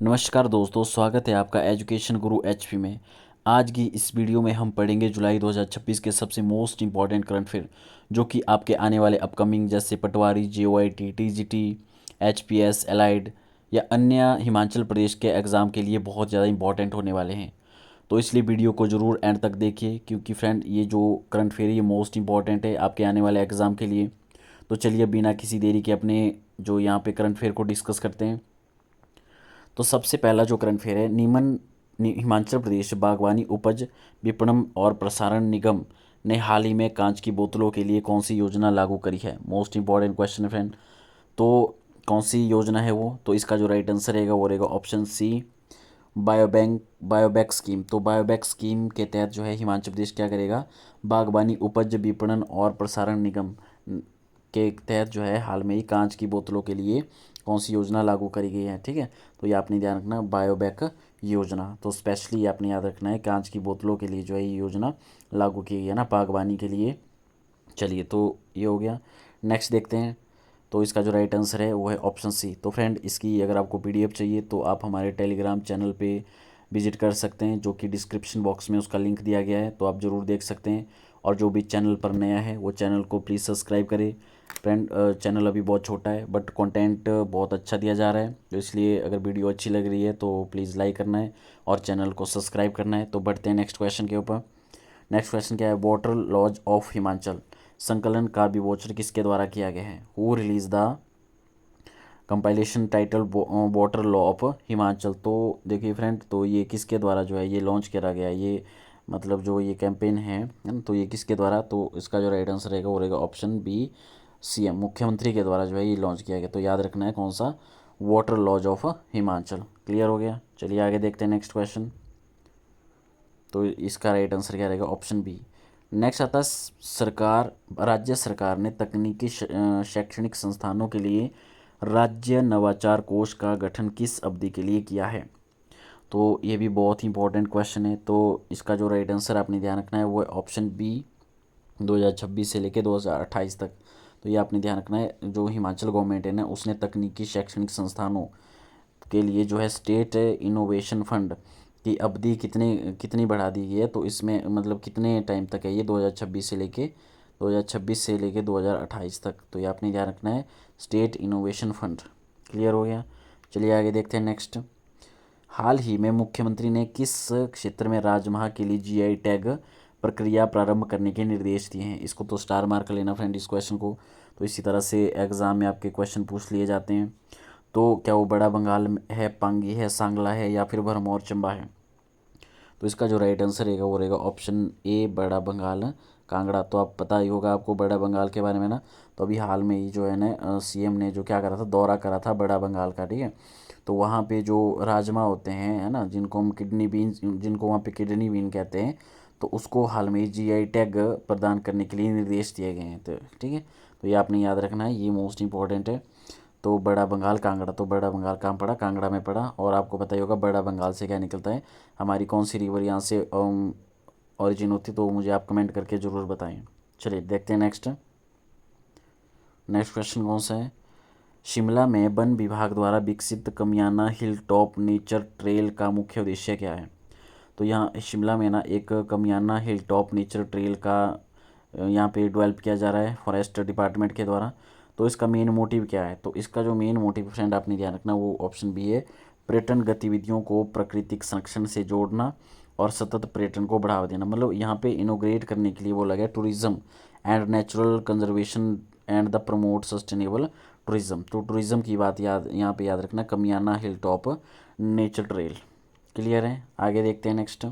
नमस्कार दोस्तों, स्वागत है आपका एजुकेशन गुरु एचपी में। आज की इस वीडियो में हम पढ़ेंगे जुलाई 2026 के सबसे मोस्ट इंपॉर्टेंट करंट अफेयर, जो कि आपके आने वाले अपकमिंग जैसे पटवारी, जेओआईटी, टीजीटी, एचपीएस, एलाइड या अन्य हिमाचल प्रदेश के एग्ज़ाम के लिए बहुत ज़्यादा इंपॉर्टेंट होने वाले हैं। तो इसलिए वीडियो को ज़रूर एंड तक देखिए, क्योंकि फ्रेंड ये जो करंट अफेयर ये मोस्ट इंपॉर्टेंट है आपके आने वाले एग्ज़ाम के लिए। तो चलिए बिना किसी देरी के अपने जो यहाँ पे करंट अफेयर को डिस्कस करते हैं। तो सबसे पहला जो करंट अफेयर है, हिमाचल प्रदेश बागवानी उपज विपणन और प्रसारण निगम ने हाल ही में कांच की बोतलों के लिए कौन सी योजना लागू करी है। मोस्ट इंपॉर्टेंट क्वेश्चन है फ्रेंड। तो कौन सी योजना है वो, तो इसका जो राइट आंसर रहेगा वो रहेगा ऑप्शन सी, बायोबैक स्कीम। तो बायोबैक स्कीम के तहत जो है हिमाचल प्रदेश क्या करेगा, बागवानी उपज विपणन और प्रसारण निगम के तहत जो है हाल में ही कांच की बोतलों के लिए कौन सी योजना लागू करी गई है। ठीक है, तो ये आपने ध्यान रखना, बायोबैक योजना। तो स्पेशली आपने याद रखना है कांच की बोतलों के लिए जो है ये योजना लागू की गई है ना, बागवानी के लिए। चलिए, तो ये हो गया। नेक्स्ट देखते हैं। तो इसका जो राइट आंसर है वो है ऑप्शन सी। तो फ्रेंड, इसकी अगर आपको पीडीएफ चाहिए तो आप हमारे टेलीग्राम चैनल पे विजिट कर सकते हैं, जो कि डिस्क्रिप्शन बॉक्स में उसका लिंक दिया गया है, तो आप ज़रूर देख सकते हैं। और जो भी चैनल पर नया है वो चैनल को प्लीज़ सब्सक्राइब करें। फ्रेंड, चैनल अभी बहुत छोटा है बट कंटेंट बहुत अच्छा दिया जा रहा है, तो इसलिए अगर वीडियो अच्छी लग रही है तो प्लीज़ लाइक करना है और चैनल को सब्सक्राइब करना है। तो बढ़ते हैं नेक्स्ट क्वेश्चन के ऊपर। नेक्स्ट क्वेश्चन क्या है, वाटर लॉज ऑफ हिमाचल संकलन का विमोचन किसके द्वारा किया गया है। Who release the compilation title water law of Himachal. तो देखिए फ्रेंड, तो ये किसके द्वारा जो है ये लॉन्च करा गया है, ये मतलब जो ये कैंपेन है ना, तो ये किसके द्वारा, तो इसका जो राइट आंसर रहेगा वो रहेगा ऑप्शन बी, सीएम मुख्यमंत्री के द्वारा जो है ये लॉन्च किया गया। तो याद रखना है कौन सा, water laws of Himachal. Clear हो गया। चलिए आगे देखते हैं नेक्स्ट क्वेश्चन। तो इसका राइट आंसर क्या रहेगा, ऑप्शन बी। नेक्स्ट आता है, सरकार राज्य सरकार ने तकनीकी शैक्षणिक संस्थानों के लिए राज्य नवाचार कोष का गठन किस अवधि के लिए किया है। तो ये भी बहुत ही इंपॉर्टेंट क्वेश्चन है। तो इसका जो राइट आंसर आपने ध्यान रखना है वो है ऑप्शन बी, 2026 से लेकर 2028 तक। तो ये आपने ध्यान रखना है, जो हिमाचल गवर्नमेंट है ना उसने तकनीकी शैक्षणिक संस्थानों के लिए जो है स्टेट इनोवेशन फंड की अवधि कितनी कितनी बढ़ा दी गई है। तो इसमें मतलब कितने टाइम तक है ये, 2026 से लेके 2028 तक। तो ये आपने ध्यान रखना है, स्टेट इनोवेशन फंड। क्लियर हो गया। चलिए आगे देखते हैं नेक्स्ट। हाल ही में मुख्यमंत्री ने किस क्षेत्र में राजमाह के लिए जीआई टैग प्रक्रिया प्रारंभ करने के निर्देश दिए हैं। इसको तो स्टार मार्क लेना फ्रेंड, इस क्वेश्चन को। तो इसी तरह से एग्ज़ाम में आपके क्वेश्चन पूछ लिए जाते हैं। तो क्या वो बड़ा बंगाल है, पांगी है, सांगला है या फिर भरमौर चंबा है। तो इसका जो राइट आंसर रहेगा वो रहेगा ऑप्शन ए, बड़ा बंगाल कांगड़ा। तो आप पता ही होगा आपको बड़ा बंगाल के बारे में ना। तो अभी हाल में ही जो है ना सीएम ने जो क्या करा था, दौरा करा था बड़ा बंगाल का। ठीक है, तो वहाँ पे जो राजमा होते हैं है ना, जिनको हम किडनी बीन, जिनको वहाँ पे किडनी बीन कहते हैं, तो उसको हाल में जीआई टैग प्रदान करने के लिए निर्देश दिए गए हैं। तो ठीक है, तो ये आपने याद रखना है, ये मोस्ट इंपॉर्टेंट है। तो बड़ा बंगाल कांगड़ा, तो बड़ा बंगाल कहाँ पड़ा, कांगड़ा में पड़ा। और आपको पता ही होगा बड़ा बंगाल से क्या निकलता है, हमारी कौन सी रिवर यहाँ से ओरिजिन होती, तो मुझे आप कमेंट करके ज़रूर बताएं। चलिए देखते हैं नेक्स्ट। नेक्स्ट क्वेश्चन कौन सा है, शिमला में वन विभाग द्वारा विकसित Kamiana hill top nature trail का मुख्य उद्देश्य क्या है। तो यहाँ शिमला में ना एक Kamiana hill top nature trail का यहाँ पे डेवलप किया जा रहा है फॉरेस्ट डिपार्टमेंट के द्वारा। तो इसका मेन मोटिव क्या है, तो इसका जो मेन मोटिव फ्रेंड आपने ध्यान रखना वो ऑप्शन बी है, पर्यटन गतिविधियों को प्राकृतिक संरक्षण से जोड़ना और सतत पर्यटन को बढ़ावा देना। मतलब यहाँ पे इनोग्रेट करने के लिए बोला गया tourism and natural conservation and the promote sustainable tourism. तो टूरिज्म की बात याद यहाँ पे याद रखना, Kamiana hill top nature trail. Clear है। आगे देखते हैं नेक्स्ट।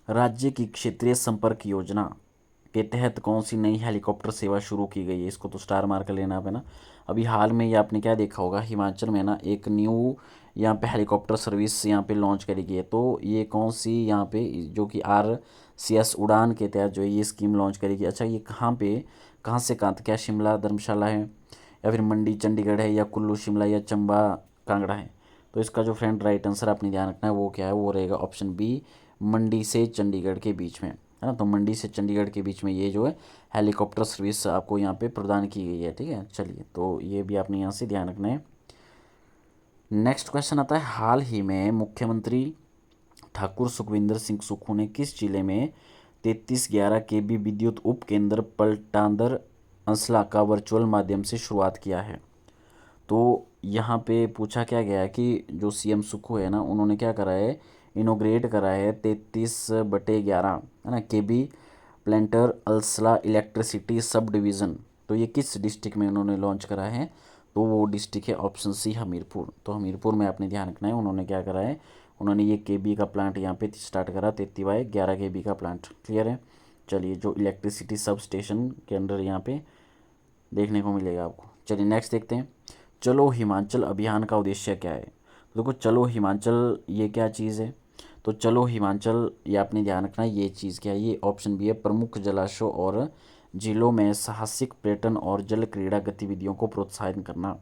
राज्य की क्षेत्रीय संपर्क योजना के तहत कौन सी नई हेलीकॉप्टर सेवा शुरू की गई है। इसको तो स्टार मार्क लेना है ना। अभी हाल में ये आपने क्या देखा होगा, हिमाचल में ना एक न्यू यहाँ पे हेलीकॉप्टर सर्विस यहाँ पे लॉन्च करी गई है। तो ये कौन सी यहाँ पे, जो कि RCS उड़ान के तहत जो है ये स्कीम लॉन्च करी गई। अच्छा, ये कहाँ पे, कहाँ से कहाँ तक, क्या शिमला धर्मशाला है या फिर मंडी चंडीगढ़ है या कुल्लू शिमला या चंबा कांगड़ा है। तो इसका जो फ्रेंड राइट आंसर आपने ध्यान रखना है वो क्या है, वो रहेगा ऑप्शन बी, मंडी से चंडीगढ़ के बीच में, है ना। तो मंडी से चंडीगढ़ के बीच में ये जो है हेलीकॉप्टर सर्विस आपको यहाँ पे प्रदान की गई है। ठीक है, चलिए तो ये भी आपने यहाँ से ध्यान रखना है। नेक्स्ट क्वेश्चन आता है, हाल ही में मुख्यमंत्री ठाकुर सुखविंदर सिंह सुक्खू ने किस जिले में 3311 केबी विद्युत उप केंद्र पलटांदर अंसला का वर्चुअल माध्यम से शुरुआत किया है। तो यहाँ पे पूछा क्या गया है कि जो सीएम सुक्खू है ना, उन्होंने क्या करा है, इनोग्रेट करा है 33/11 है ना केबी प्लेंटर अल्सला इलेक्ट्रिसिटी सब डिवीज़न। तो ये किस डिस्ट्रिक्ट में उन्होंने लॉन्च करा है, तो वो डिस्ट्रिक्ट है ऑप्शन सी हमीरपुर। तो हमीरपुर में आपने ध्यान रखना है, उन्होंने क्या करा है, उन्होंने ये केबी का प्लांट यहाँ पे स्टार्ट करा, 33/11 केबी का प्लांट। क्लियर है। चलिए, जो इलेक्ट्रिसिटी सब स्टेशन के अंडर यहाँ पे देखने को मिलेगा आपको। चलिए नेक्स्ट देखते हैं, चलो हिमाचल अभियान का उद्देश्य क्या है। तो देखो, चलो हिमाचल ये क्या चीज़ है, तो चलो हिमाचल ये आपने ध्यान रखना है, ये चीज़ क्या है, ये ऑप्शन बी है, प्रमुख जलाशयों और जिलों में साहसिक पर्यटन और जल क्रीड़ा गतिविधियों को प्रोत्साहित करना।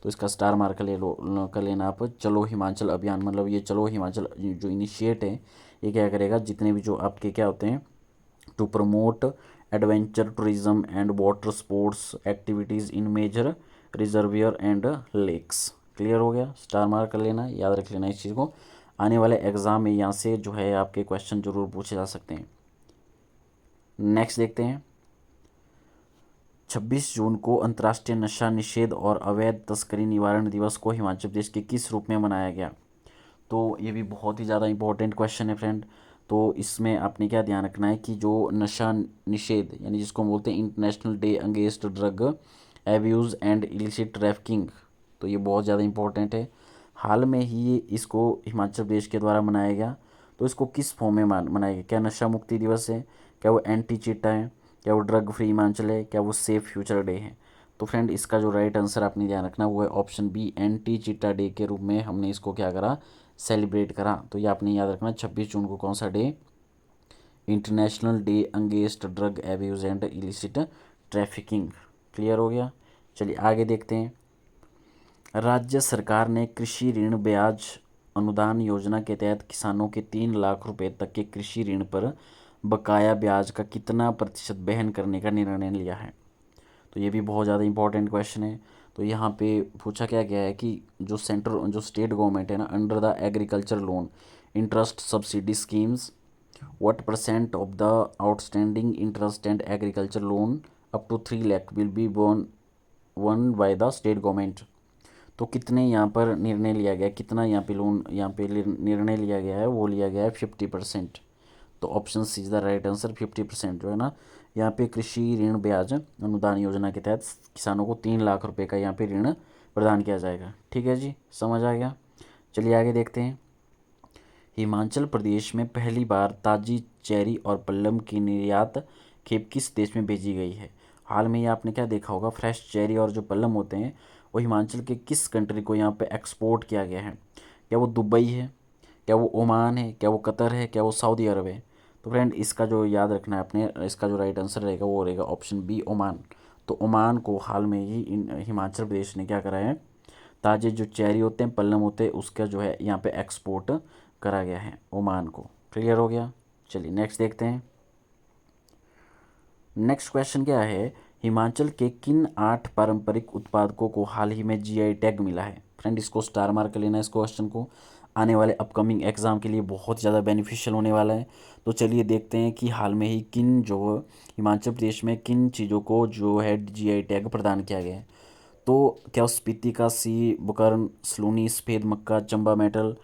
तो इसका स्टार मार्क ले लो, कर लेना आप। चलो हिमाचल अभियान मतलब ये चलो हिमाचल जो इनिशिएट है, ये क्या करेगा, जितने भी जो आपके क्या होते हैं, to promote adventure tourism and water sports activities in major reservoir and lakes. Clear हो गया, स्टार मार्क कर लेना, याद रख लेना इस चीज़ को। आने वाले एग्ज़ाम में यहाँ से जो है आपके क्वेश्चन जरूर पूछे जा सकते हैं। नेक्स्ट देखते हैं, 26 जून को अंतर्राष्ट्रीय नशा निषेध और अवैध तस्करी निवारण दिवस को हिमाचल प्रदेश के किस रूप में मनाया गया। तो ये भी बहुत ही ज़्यादा इंपॉर्टेंट क्वेश्चन है फ्रेंड। तो इसमें आपने क्या ध्यान रखना है कि जो नशा निषेध यानी जिसको हम बोलते हैं international day against drug abuse and illicit trafficking, तो ये बहुत ज़्यादा इंपॉर्टेंट है। हाल में ही इसको हिमाचल प्रदेश के द्वारा मनाया गया। तो इसको किस फॉर्म में मनाया गया, क्या नशा मुक्ति दिवस है, क्या वो एंटी चीटा है, क्या वो ड्रग फ्री हिमाचल है, क्या वो सेफ फ्यूचर डे है। तो फ्रेंड इसका जो राइट आंसर आपने ध्यान रखना वो है ऑप्शन बी, एंटी चीटा डे के रूप में हमने इसको क्या करा, सेलिब्रेट करा। तो ये आपने याद रखना, 26 जून को कौन सा day, international day against drug abuse and illicit trafficking. Clear हो गया। चलिए आगे देखते हैं, राज्य सरकार ने कृषि ऋण ब्याज अनुदान योजना के तहत किसानों के 3 लाख रुपए तक के कृषि ऋण पर बकाया ब्याज का कितना प्रतिशत वहन करने का निर्णय लिया है। तो ये भी बहुत ज़्यादा इंपॉर्टेंट क्वेश्चन है। तो यहाँ पे पूछा क्या गया है कि जो स्टेट गवर्नमेंट है ना, under the agriculture loan interest subsidy schemes, what percent of the outstanding interest and agriculture loan up to 3 lakh will be won by the state government. तो कितने यहाँ पर निर्णय लिया गया, कितना यहाँ पे लोन यहाँ पे निर्णय लिया गया है, वो लिया गया है 50%। तो option C is the right answer, 50% जो है ना, यहाँ पे कृषि ऋण ब्याज अनुदान योजना के तहत किसानों को 3 लाख रुपए का यहाँ पे ऋण प्रदान किया जाएगा। ठीक है जी, समझ आ गया। चलिए आगे देखते हैं, हिमाचल प्रदेश में पहली बार ताज़ी चेरी और पल्लम की निर्यात खेप किस देश में भेजी गई है। हाल में ये आपने क्या देखा होगा, फ्रेश चेरी और जो पल्लम होते हैं वो हिमाचल के किस कंट्री को यहाँ पे एक्सपोर्ट किया गया है। क्या वो दुबई है, क्या वो ओमान है, क्या वो कतर है, क्या वो सऊदी अरब है। तो फ्रेंड इसका जो याद रखना है अपने, इसका जो राइट आंसर रहेगा वो रहेगा ऑप्शन बी, ओमान। तो ओमान को हाल में ही हिमाचल प्रदेश ने क्या करा है, ताज़े जो चेरी होते हैं, पल्लम होते हैं, उसका जो है यहाँ पे एक्सपोर्ट करा गया है ओमान को। क्लियर हो गया। चलिए नेक्स्ट देखते हैं, नेक्स्ट क्वेश्चन क्या है, हिमाचल के किन 8 पारंपरिक उत्पादकों को हाल ही में जीआई टैग मिला है। फ्रेंड इसको स्टार मार्क कर लेना, इस क्वेश्चन को, आने वाले अपकमिंग एग्जाम के लिए बहुत ज़्यादा बेनिफिशियल होने वाला है। तो चलिए देखते हैं कि हाल में ही किन जो हिमाचल प्रदेश में किन चीज़ों को जो है जीआई टैग प्रदान किया गया है। तो क्या स्पीति का सी बुकरन, सलूनी सफ़ेद मक्का, चंबा मेटल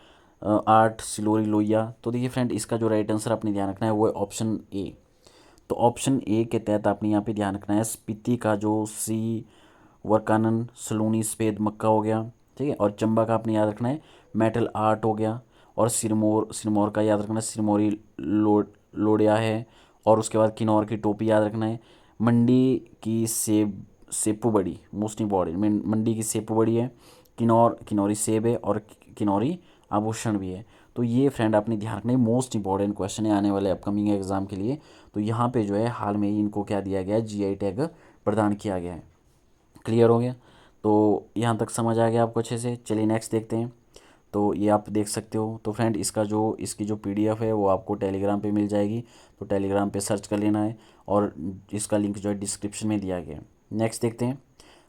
आर्ट, सिलोरी लोहिया। तो देखिए फ्रेंड इसका जो राइट आंसर आपने ध्यान रखना है वो है ऑप्शन ए। तो ऑप्शन ए के तहत आपने यहाँ पे ध्यान रखना है स्पीति का जो सी वर्कानन, सलूनी सफ़ेद मक्का हो गया, ठीक है, और चंबा का आपने याद रखना है मेटल आर्ट हो गया, और सिरमौर का याद रखना है सिरमौरी लोडिया है, और उसके बाद किन्नौर की टोपी याद रखना है, मंडी की सेपू बड़ी, मोस्ट इम्पॉर्टेंट, मंडी की सेपू बड़ी है, किन्नौरी सेब है, और किन्नौरी आभूषण भी है। तो ये फ्रेंड आपने ध्यान रखना है, मोस्ट इंपॉर्टेंट क्वेश्चन है आने वाले अपकमिंग एग्जाम के लिए। तो यहाँ पे जो है हाल में ही इनको क्या दिया गया है, जीआई टैग प्रदान किया गया है। क्लियर हो गया। तो यहाँ तक समझ आ गया आपको अच्छे से। चलिए नेक्स्ट देखते हैं, तो ये आप देख सकते हो। तो फ्रेंड इसकी जो पीडीएफ है वो आपको टेलीग्राम पे मिल जाएगी, तो टेलीग्राम पे सर्च कर लेना है, और इसका लिंक जो है डिस्क्रिप्शन में दिया गया है। नेक्स्ट देखते हैं,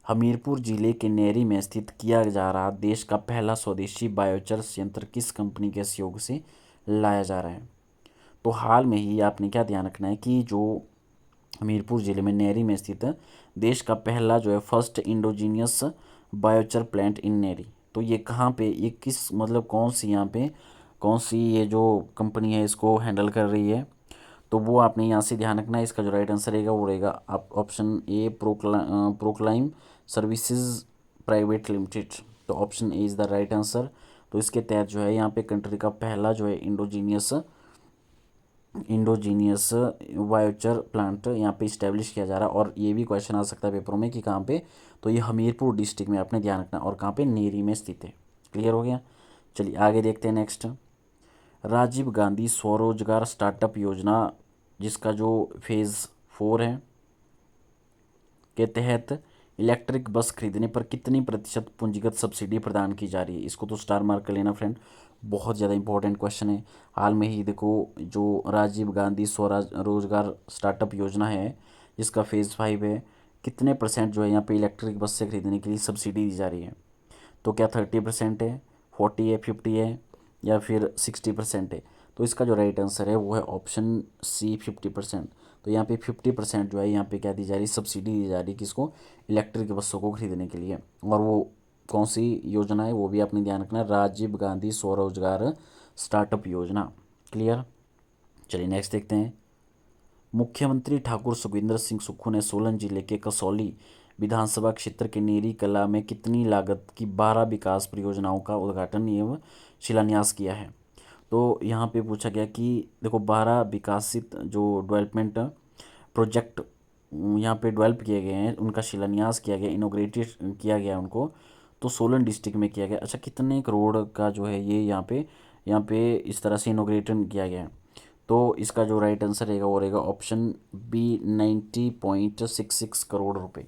हमीरपुर जिले के नेरी में स्थित किया जा रहा देश का पहला स्वदेशी बायोचार संयंत्र किस कंपनी के सहयोग से लाया जा रहा है? तो हाल में ही आपने क्या ध्यान रखना है कि जो हमीरपुर जिले में नेरी में स्थित देश का पहला जो है first indigenous biochar plant in Neri, तो ये कहाँ पे, ये किस मतलब कौन सी यहाँ पे कौन सी ये जो कंपनी है इसको हैंडल कर रही है? तो वो आपने यहाँ से ध्यान रखना है। इसका जो राइट आंसर रहेगा वो रहेगा आप option A proclaim services private limited. तो option A is the right answer. तो इसके तहत जो है यहाँ पे कंट्री का पहला जो है इंडोजीनियस बायोचार प्लांट यहाँ पे इस्टेब्लिश किया जा रहा है। और ये भी क्वेश्चन आ सकता है पेपरों में कि कहाँ पे, तो ये हमीरपुर डिस्ट्रिक्ट में आपने ध्यान रखना, और कहाँ पे, नेरी में स्थित है। क्लियर हो गया? चलिए आगे देखते हैं नेक्स्ट। राजीव गांधी स्वरोजगार स्टार्टअप योजना जिसका जो फेज़ 4 है के तहत इलेक्ट्रिक बस खरीदने पर कितनी प्रतिशत पूंजीगत सब्सिडी प्रदान की जा रही है? इसको तो स्टार मार्क कर लेना फ्रेंड, बहुत ज़्यादा इंपॉर्टेंट क्वेश्चन है। हाल में ही देखो जो राजीव गांधी स्वरोजगार स्टार्टअप योजना है जिसका फेज़ 5 है, कितने परसेंट जो है यहाँ पे इलेक्ट्रिक बस से खरीदने के लिए सब्सिडी दी जा रही है? तो क्या 30% है, 40 है, 50 है, या फिर 60% है? तो इसका जो राइट आंसर है वो है ऑप्शन सी 50%। तो यहाँ पे 50% जो है यहाँ पे क्या दी जा रही, सब्सिडी दी जा रही किसको, इलेक्ट्रिक बसों को खरीदने के लिए। और वो कौन सी योजना है वो भी आपने ध्यान रखना है, राजीव गांधी स्वरोजगार स्टार्टअप योजना। क्लियर? चलिए नेक्स्ट देखते हैं। मुख्यमंत्री ठाकुर सुखविंदर सिंह सुक्खू ने सोलन जिले के कसौली विधानसभा क्षेत्र के नेरी कला में कितनी लागत की 12 विकास परियोजनाओं का उद्घाटन एवं शिलान्यास किया है? तो यहाँ पे पूछा गया कि देखो 12 विकासित जो डेवलपमेंट प्रोजेक्ट यहाँ पे डेवलप किए गए हैं, उनका शिलान्यास किया गया, इनोग्रेटेड किया गया उनको, तो सोलन डिस्ट्रिक्ट में किया गया। अच्छा, कितने करोड़ का जो है ये यहाँ पे इस तरह से इनोग्रेशन किया गया है? तो इसका जो राइट आंसर रहेगा वो रहेगा ऑप्शन बी 90.66 करोड़ रुपए,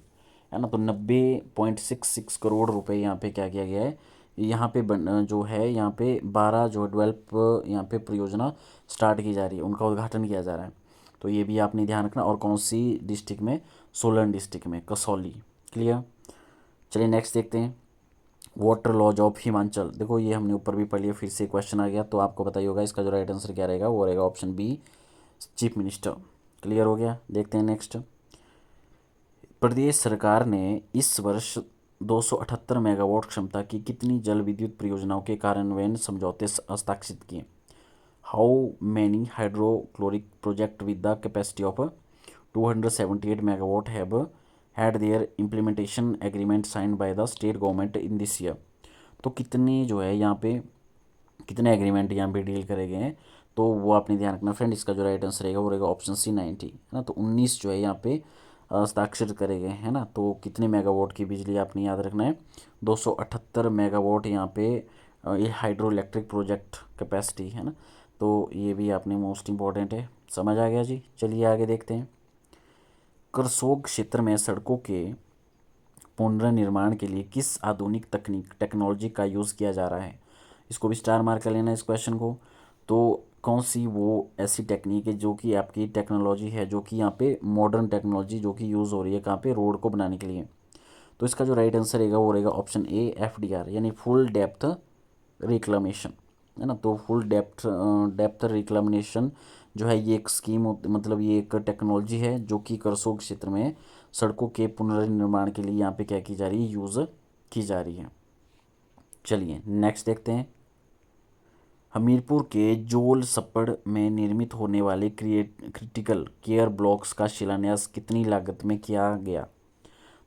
है ना। तो 90.66 करोड़ रुपए यहाँ पे क्या किया गया है, यहाँ पे जो है यहाँ पे 12 जो डेवलप यहाँ पे परियोजना स्टार्ट की जा रही है, उनका उद्घाटन किया जा रहा है। तो ये भी आपने ध्यान रखना, और कौन सी डिस्ट्रिक्ट में, सोलन डिस्ट्रिक्ट में, कसौली। क्लियर? चलिए नेक्स्ट देखते हैं। वाटर लॉज ऑफ हिमाचल, देखो ये हमने ऊपर भी पढ़ लिया, फिर से क्वेश्चन आ गया तो आपको पता ही होगा इसका जो राइट आंसर क्या रहेगा, वो रहेगा option B chief minister. Clear हो गया? देखते हैं नेक्स्ट। प्रदेश सरकार ने इस वर्ष 278 मेगावाट क्षमता की कितनी जल विद्युत परियोजनाओं के कार्यान्वयन समझौते हस्ताक्षरित किए? How many hydrochloric project with the capacity of 278 megawatt have had there implementation agreement signed by the state government in this year? तो कितने जो है यहाँ पे कितने एग्रीमेंट यहाँ पे डील करे गए हैं, तो वो आपने ध्यान रखना फ्रेंड। इसका जो राइट आंसर रहेगा वो रहेगा ऑप्शन सी 90, है ना। तो 19 जो है यहाँ पे हस्ताक्षर करे गए हैं ना। तो कितने मेगावाट की बिजली आपने याद रखना है, 278 मेगावाट यहाँ पे ये हाइड्रो इलेक्ट्रिक प्रोजेक्ट कैपेसिटी, है ना। तो ये भी आपने मोस्ट इम्पॉर्टेंट है, समझ आ गया जी। चलिए आगे देखते हैं। करसोग क्षेत्र में सड़कों के पुनर्निर्माण के लिए किस आधुनिक टेक्नोलॉजी का यूज़ किया जा रहा है? इसको भी स्टार मार्क कर लेना इस क्वेश्चन को। तो कौन सी वो ऐसी टेक्निक है जो कि आपकी टेक्नोलॉजी है, जो कि यहाँ पे मॉडर्न टेक्नोलॉजी जो कि यूज़ हो रही है कहाँ पे, रोड को बनाने के लिए? तो इसका जो राइट आंसर रहेगा वो रहेगा ऑप्शन ए FDR, यानी फुल डेप्थ रिक्लामेशन, है ना। तो फुल डेप्थ रिक्लामेशन जो है ये एक स्कीम मतलब ये एक टेक्नोलॉजी है जो कि करसोग क्षेत्र में सड़कों के पुनर्निर्माण के लिए यहाँ पे क्या की जा रही है, यूज़ की जा रही है। चलिए नेक्स्ट देखते हैं। हमीरपुर के जोल सप्पड़ में निर्मित होने वाले क्रिटिकल केयर ब्लॉक्स का शिलान्यास कितनी लागत में किया गया?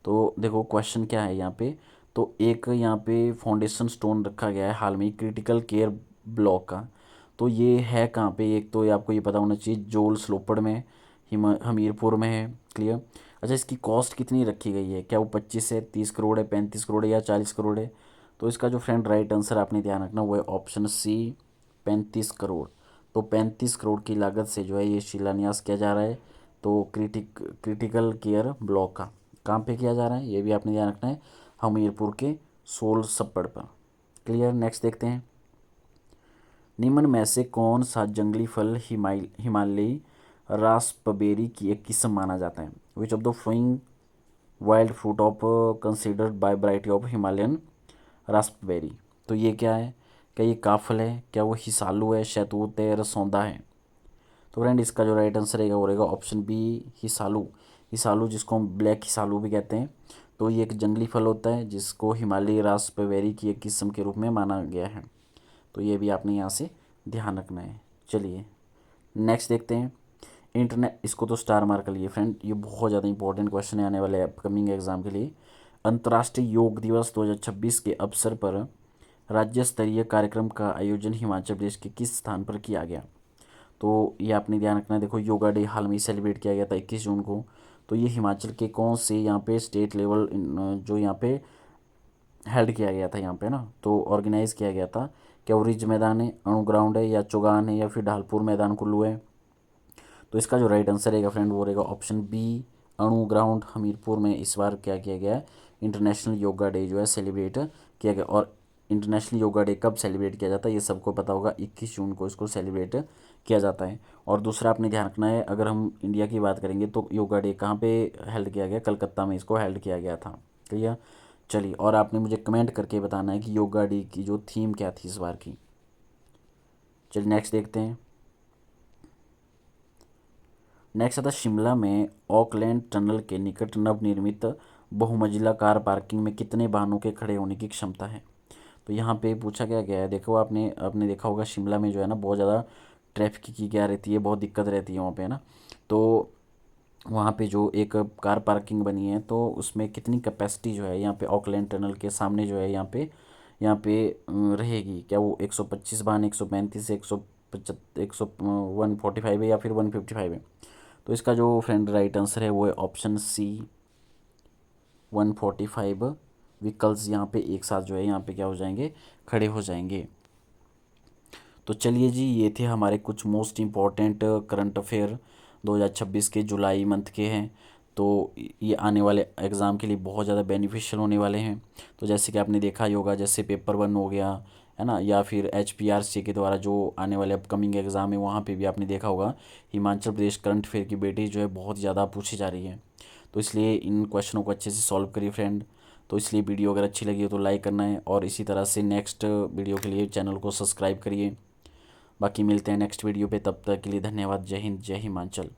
तो देखो क्वेश्चन क्या है यहाँ पे, तो एक यहाँ पे फाउंडेशन स्टोन रखा गया है हाल में क्रिटिकल केयर ब्लॉक का। तो ये है कहाँ पे, एक तो ये आपको ये पता होना चाहिए, जोल स्लोपड़ में, हमीरपुर में है। क्लियर? अच्छा, इसकी कॉस्ट कितनी रखी गई है, क्या वो 25 है, 30 करोड़ है, 35 करोड़ है, या 40 करोड़ है? तो इसका जो फ्रेंड राइट आंसर आपने ध्यान रखना वो है ऑप्शन सी 35 करोड़। तो 35 करोड़ की लागत से जो है ये शिलान्यास किया जा रहा है। तो क्रिटिकल केयर ब्लॉक का कहाँ पे किया जा रहा है ये भी आपने ध्यान रखना है, हमीरपुर के सोल सप्पड़ पर। क्लियर? नेक्स्ट देखते हैं। निम्न में से कौन सा जंगली फल हिमालयी रास्पबेरी की एक किस्म माना जाता है? Which of the following wild fruit of considered bye variety of Himalayan Raspberry. तो ये क्या है? क्या ये काफल है? क्या वो हिसालू है, शहतूत है, रसौंदा है? तो फ्रेंड इसका जो राइट आंसर रहेगा वो रहेगा ऑप्शन बी, हिसालू। हिसालू जिसको हम ब्लैक हिसालू भी कहते हैं। तो ये एक जंगली फल होता है जिसको हिमालयी रास्पबेरी की एक किस्म के रूप में माना गया है। तो ये भी आपने यहाँ से ध्यान रखना है। चलिए नेक्स्ट देखते हैं। इंटरनेट, इसको तो स्टार मार्क कर लिए फ्रेंड, ये बहुत ज़्यादा इंपॉर्टेंट क्वेश्चन है आने वाले अपकमिंग एग्जाम के लिए। अंतर्राष्ट्रीय योग दिवस 2026 के अवसर पर राज्य स्तरीय कार्यक्रम का आयोजन हिमाचल प्रदेश के किस स्थान पर किया गया? तो ये आपने ध्यान रखना है। देखो योगा डे हाल में ही सेलिब्रेट किया गया था 21 जून को। तो ये हिमाचल के कौन से यहाँ पे स्टेट लेवल जो यहाँ पे हेल्ड किया गया था यहाँ पे ना, तो ऑर्गेनाइज किया गया था। क्या वो रिज मैदान है, अणु ग्राउंड है, या चौगान है, या फिर ढालपुर मैदान कुल्लू है? तो इसका जो राइट आंसर रहेगा फ्रेंड वो रहेगा ऑप्शन बी, अणु ग्राउंड हमीरपुर में इस बार क्या किया गया है, इंटरनेशनल योगा डे जो है सेलिब्रेट किया गया। और इंटरनेशनल योगा डे कब सेलिब्रेट किया जाता है ये सबको पता होगा, 21 जून को इसको सेलिब्रेट किया जाता है। और दूसरा आपने ध्यान रखना है, अगर हम इंडिया की बात करेंगे तो योगा डे कहाँ पे हेल्ड किया गया? कलकत्ता में इसको हेल्ड किया गया था। क्लियर? चलिए, और आपने मुझे कमेंट करके बताना है कि योगा डे की जो थीम क्या थी इस बार की। चलिए नेक्स्ट देखते हैं। नेक्स्ट आता शिमला में ऑकलैंड टनल के निकट नवनिर्मित बहुमंजिला कार पार्किंग में कितने वाहनों के खड़े होने की क्षमता है? तो यहाँ पे पूछा क्या गया है, देखो आपने आपने देखा होगा शिमला में जो है ना बहुत ज़्यादा ट्रैफिक की क्या रहती है, बहुत दिक्कत रहती है वहाँ पे, है ना। तो वहाँ पे जो एक कार पार्किंग बनी है तो उसमें कितनी कैपेसिटी जो है यहाँ पे ऑकलैंड टनल के सामने जो है यहाँ पे रहेगी? क्या वो 125 वाहन, 135, 145 है, या फिर 155 है? तो इसका जो फ्रेंड राइट आंसर है वो है ऑप्शन सी, 145 व्हीकल्स यहाँ पे एक साथ जो है यहाँ पे क्या हो जाएंगे, खड़े हो जाएंगे। तो चलिए जी, ये थे हमारे कुछ मोस्ट इम्पॉर्टेंट करंट अफेयर 2026 के जुलाई मंथ के हैं। तो ये आने वाले एग्ज़ाम के लिए बहुत ज़्यादा बेनिफिशियल होने वाले हैं। तो जैसे कि आपने देखा ही होगा, जैसे पेपर 1 हो गया है ना, या फिर HPRC के द्वारा जो आने वाले अपकमिंग एग्ज़ाम है वहाँ पे भी आपने देखा होगा हिमाचल प्रदेश करंट अफेयर की बेटी जो है बहुत ज़्यादा पूछी जा रही है। तो इसलिए इन क्वेश्चनों को अच्छे से सॉल्व करिए फ्रेंड। तो इसलिए वीडियो अगर अच्छी लगी हो तो लाइक करना है, और इसी तरह से नेक्स्ट वीडियो के लिए चैनल को सब्सक्राइब करिए। बाकी मिलते हैं नेक्स्ट वीडियो पे, तब तक के लिए धन्यवाद। जय हिंद, जय हिमाचल।